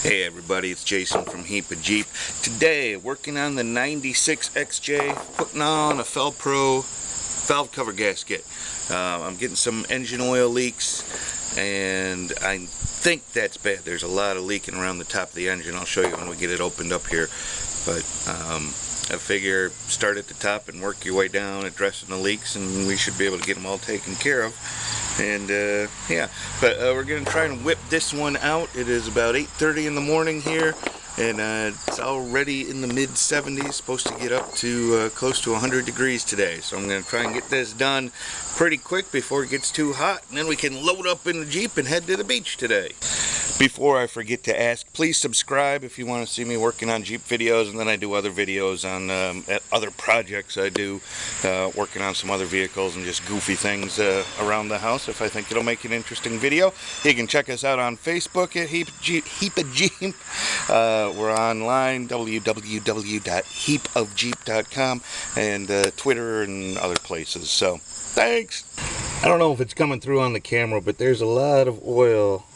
Hey everybody, it's Jason from Heap of Jeep. Today, working on the 96 XJ, putting on a Felpro valve cover gasket. I'm getting some engine oil leaks, and I think that's bad. There's a lot of leaking around the top of the engine. I'll show you when we get it opened up here. But I figure start at the top and work your way down, addressing the leaks, and we should be able to get them all taken care of. And yeah, but we're going to try and whip this one out. It is about 8:30 in the morning here, and it's already in the mid-70s, supposed to get up to close to 100 degrees today. So I'm going to try and get this done pretty quick before it gets too hot, and then we can load up in the Jeep and head to the beach today. Before I forget to ask, please subscribe if you want to see me working on Jeep videos, and then I do other videos on other projects I do, working on some other vehicles and just goofy things around the house. If I think it'll make an interesting video, you can check us out on Facebook at Heap of Jeep. We're online, www.heapofjeep.com, and Twitter and other places. So, thanks! I don't know if it's coming through on the camera, but there's a lot of oil.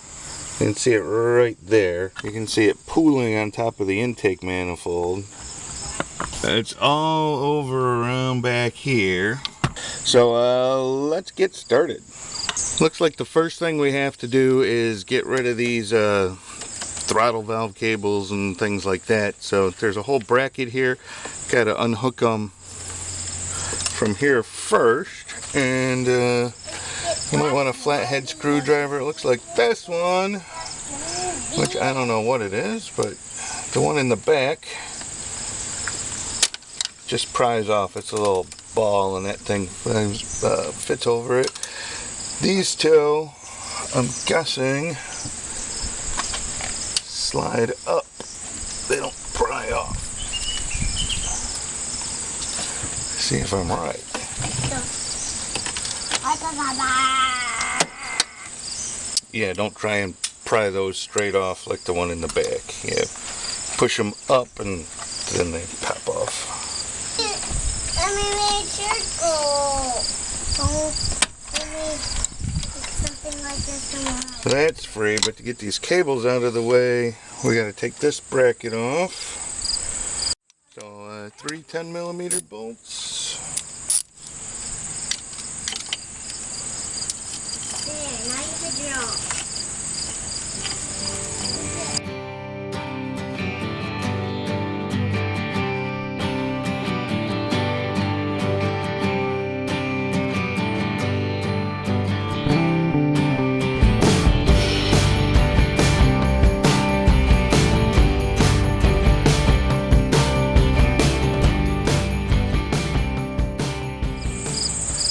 You can see it right there. You can see it pooling on top of the intake manifold. It's all over around back here. So let's get started. Looks like the first thing we have to do is get rid of these throttle valve cables and things like that. So there's a whole bracket here. Got to unhook them from here first. And you might want a flathead screwdriver. It looks like this one, which I don't know what it is, but the one in the back just pries off. It's a little ball, and that thing fits over it. These two, I'm guessing, slide up. They don't pry off. See if I'm right. Yeah, don't try and pry those straight off like the one in the back. Yeah, push them up and then they pop off. Let me make circle. Let me something like this tomorrow. So that's free, but to get these cables out of the way, we got to take this bracket off. So 3 10mm bolts.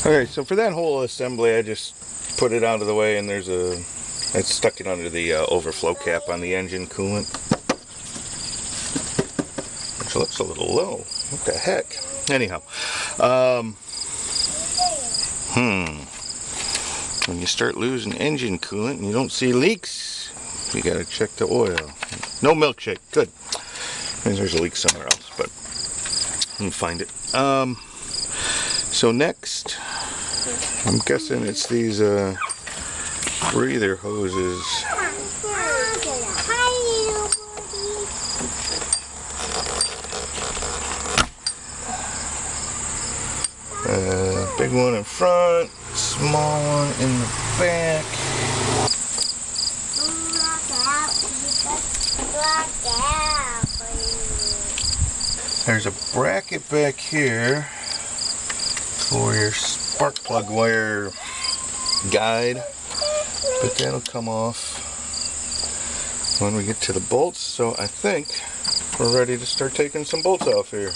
Okay, so for that whole assembly, I just put it out of the way, and I stuck it under the overflow cap on the engine coolant, which looks a little low. What the heck? Anyhow, when you start losing engine coolant and you don't see leaks, you gotta check the oil. No milkshake, good. Maybe there's a leak somewhere else, but let me find it. So next, I'm guessing it's these breather hoses. Big one in front, small one in the back. There's a bracket back here for your spark plug wire guide, but that'll come off when we get to the bolts. So I think we're ready to start taking some bolts off here.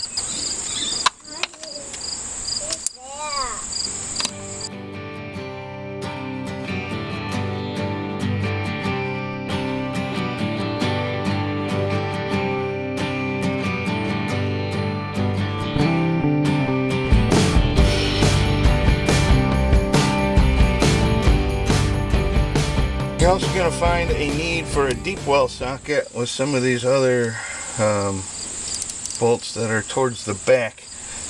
You're also going to find a need for a deep well socket with some of these other bolts that are towards the back.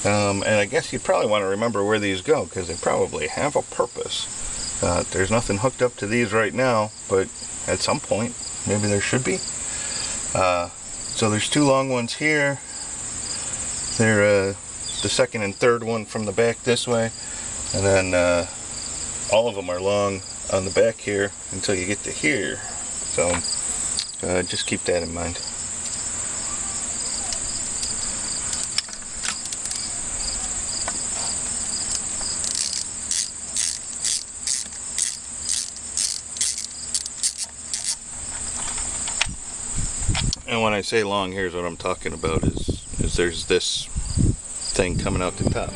And I guess you probably want to remember where these go, because they probably have a purpose. There's nothing hooked up to these right now, but at some point maybe there should be. So there's two long ones here. They're the second and third one from the back this way, and then all of them are long on the back here until you get to here. So just keep that in mind. And when I say long, here's what I'm talking about is there's this thing coming out the top.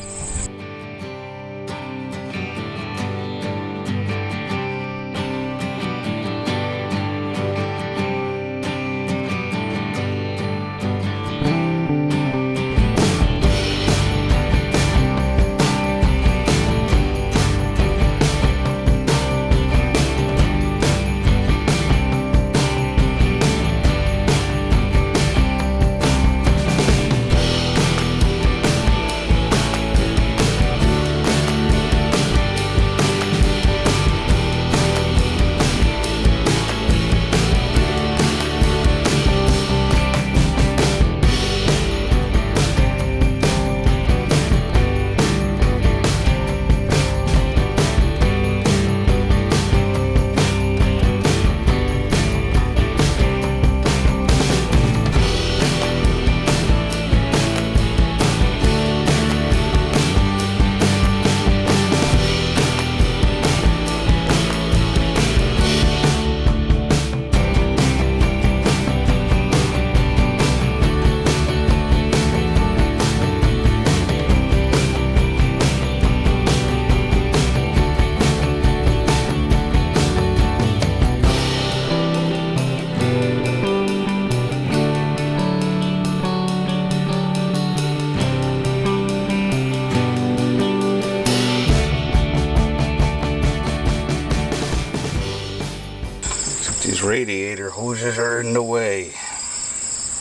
These radiator hoses are in the way.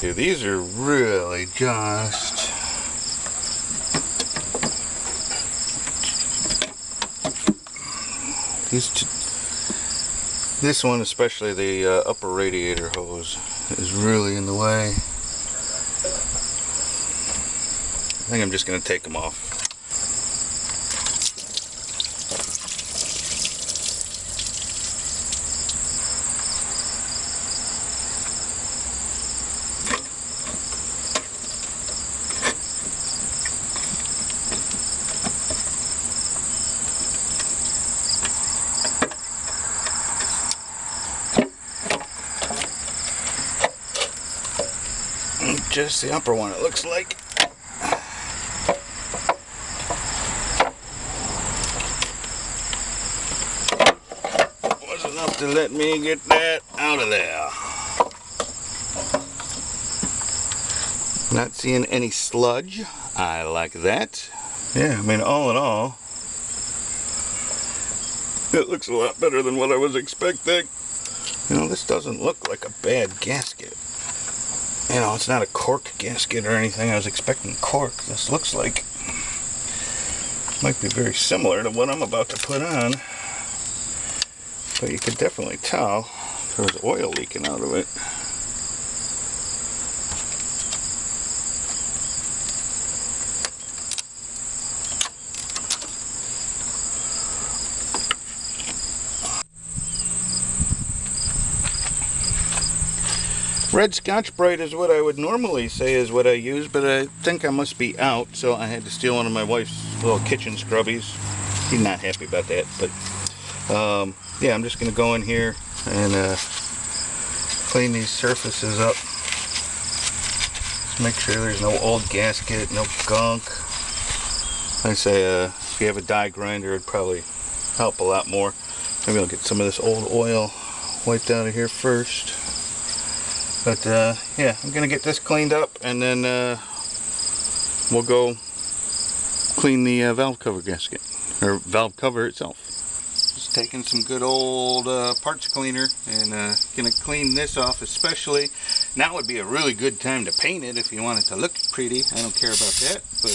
Dude, these are really just... This one, especially the upper radiator hose, is really in the way. I think I'm just going to take them off. Just the upper one, it looks like. Was enough to let me get that out of there. Not seeing any sludge. I like that. Yeah, I mean, all in all, it looks a lot better than what I was expecting. You know, this doesn't look like a bad gasket. You know, it's not a cork gasket or anything. I was expecting cork. This looks like might be very similar to what I'm about to put on. But you could definitely tell there's oil leaking out of it. Red Scotch Brite is what I would normally say is what I use, but I think I must be out, so I had to steal one of my wife's little kitchen scrubbies. She's not happy about that, but yeah, I'm just going to go in here and clean these surfaces up. Just make sure there's no old gasket, no gunk. I say if you have a die grinder, it'd probably help a lot more. Maybe I'll get some of this old oil wiped out of here first. But yeah, I'm gonna get this cleaned up, and then we'll go clean the valve cover gasket, or valve cover itself. Just taking some good old parts cleaner and gonna clean this off. Especially now would be a really good time to paint it if you want it to look pretty. I don't care about that, but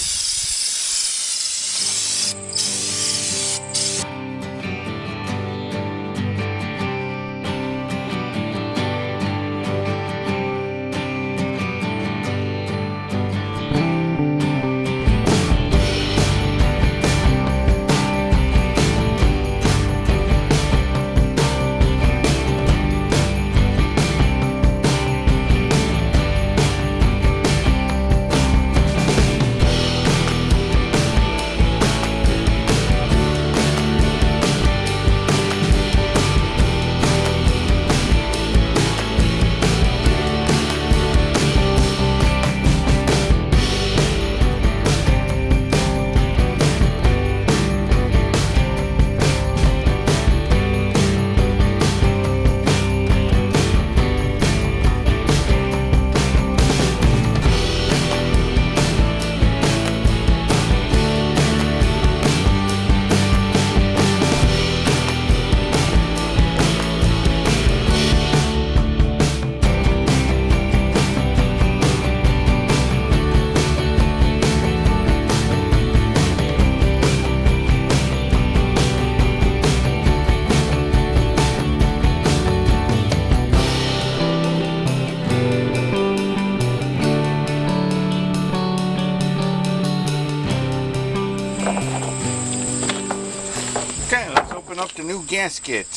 open up the new gasket.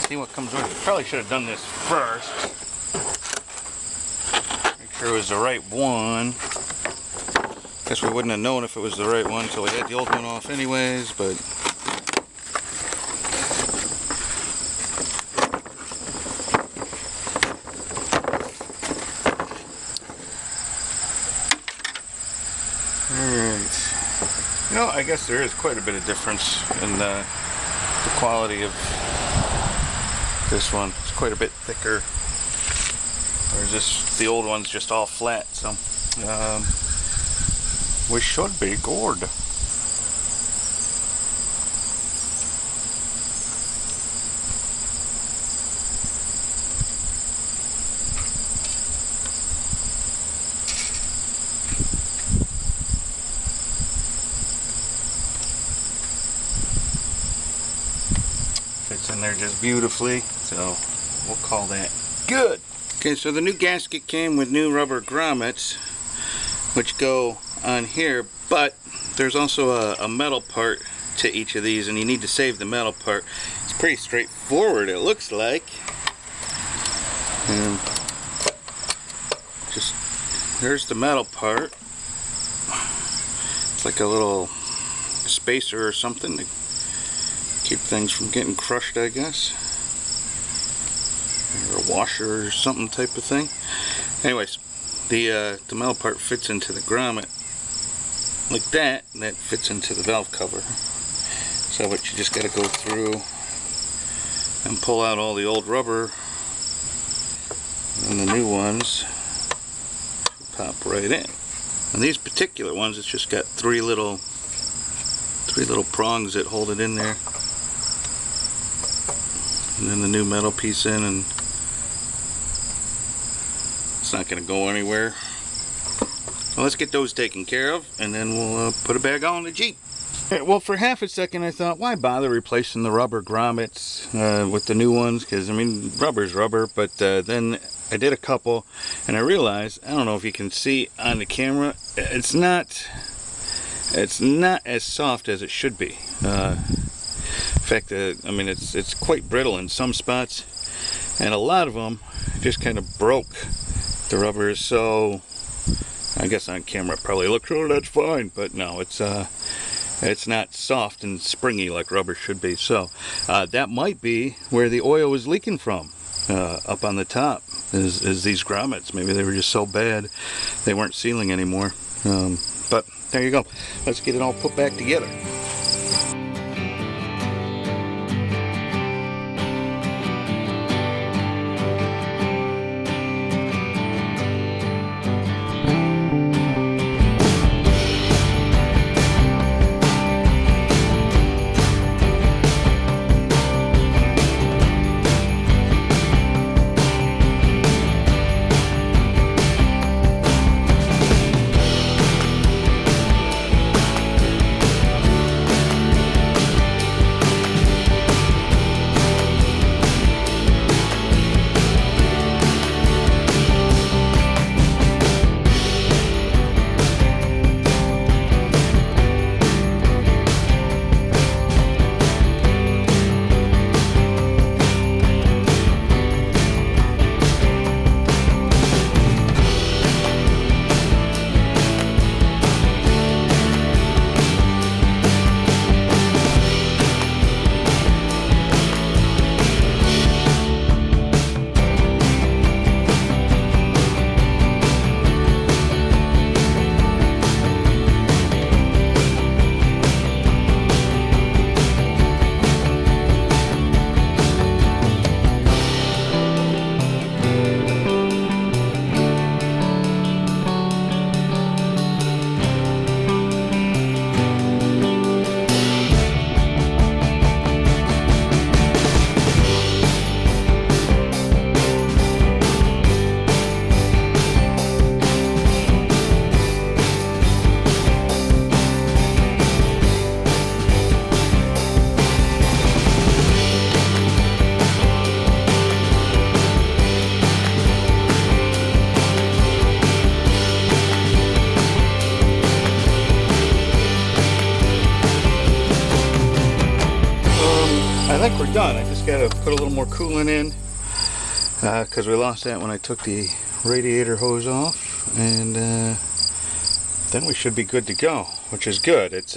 See what comes with it. Probably should have done this first. Make sure it was the right one. Guess we wouldn't have known if it was the right one until we had the old one off anyways, but alright. You know, I guess there is quite a bit of difference in the quality of this one. It's quite a bit thicker. Whereas this, the old one's just all flat, so we should be good. Fits in there just beautifully, so we'll call that good. Okay, so the new gasket came with new rubber grommets, which go on here, but there's also a metal part to each of these, and you need to save the metal part. It's pretty straightforward, it looks like. And just there's the metal part. It's like a little spacer or something to keep things from getting crushed, I guess, or a washer or something type of thing. Anyways, the metal part fits into the grommet like that, and that fits into the valve cover. So what you just got to go through and pull out all the old rubber, and the new ones pop right in. And these particular ones, it's just got three little prongs that hold it in there, and then the new metal piece in, and it's not going to go anywhere. So let's get those taken care of, and then we'll put it back on the Jeep. Well, for half a second I thought, why bother replacing the rubber grommets with the new ones? Because, I mean, rubber's rubber. But then I did a couple, and I realized, I don't know if you can see on the camera, it's not as soft as it should be. In fact, I mean, it's quite brittle in some spots, and a lot of them just kind of broke. The rubber is so, I guess on camera it probably looks, oh, that's fine, but no, it's not soft and springy like rubber should be. So that might be where the oil was leaking from, up on the top, is these grommets. Maybe they were just so bad they weren't sealing anymore. But there you go. Let's get it all put back together. think we're done. I just gotta put a little more coolant in because we lost that when I took the radiator hose off, and then we should be good to go, which is good. It's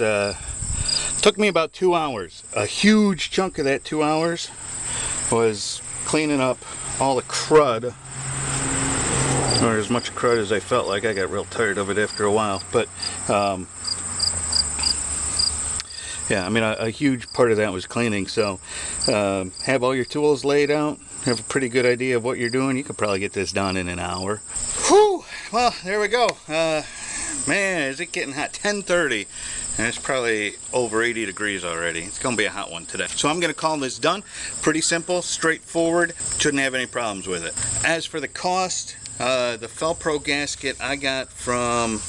took me about 2 hours. A huge chunk of that 2 hours was cleaning up all the crud, or as much crud as I felt like. I got real tired of it after a while, but yeah, I mean, a huge part of that was cleaning. So have all your tools laid out, have a pretty good idea of what you're doing. You could probably get this done in an hour. Whew! Well, there we go. Man, is it getting hot. 10:30, and it's probably over 80 degrees already. It's gonna be a hot one today. So I'm gonna call this done. Pretty simple, straightforward, shouldn't have any problems with it. As for the cost, the Felpro gasket I got from,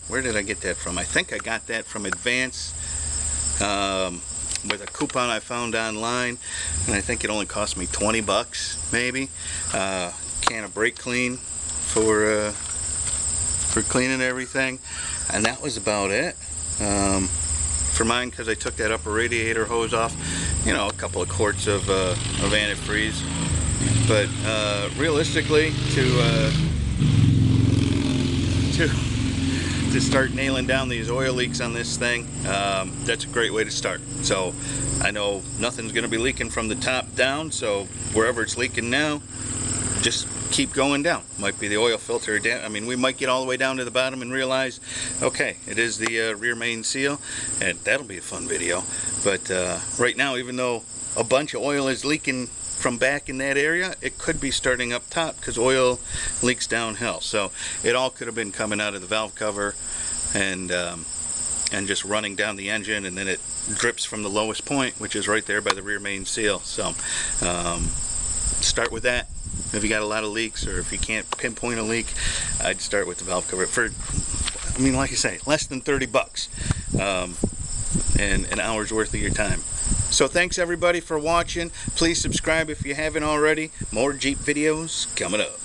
where did I get that from? I think I got that from Advance, with a coupon I found online, and I think it only cost me 20 bucks maybe. Can of brake clean for cleaning everything, and that was about it. For mine, because I took that upper radiator hose off, you know, a couple of quarts of antifreeze. But realistically, to start nailing down these oil leaks on this thing, that's a great way to start. So I know nothing's going to be leaking from the top down, so wherever it's leaking now, just keep going down. Might be the oil filter down. I mean, we might get all the way down to the bottom and realize, okay, it is the rear main seal, and that'll be a fun video. But right now, even though a bunch of oil is leaking from back in that area, it could be starting up top because oil leaks downhill. So it all could have been coming out of the valve cover and just running down the engine, and then it drips from the lowest point, which is right there by the rear main seal. So start with that. If you got a lot of leaks, or if you can't pinpoint a leak, I'd start with the valve cover. For, I mean, like I say, less than 30 bucks, and an hour's worth of your time. So thanks everybody for watching. Please subscribe if you haven't already. More Jeep videos coming up.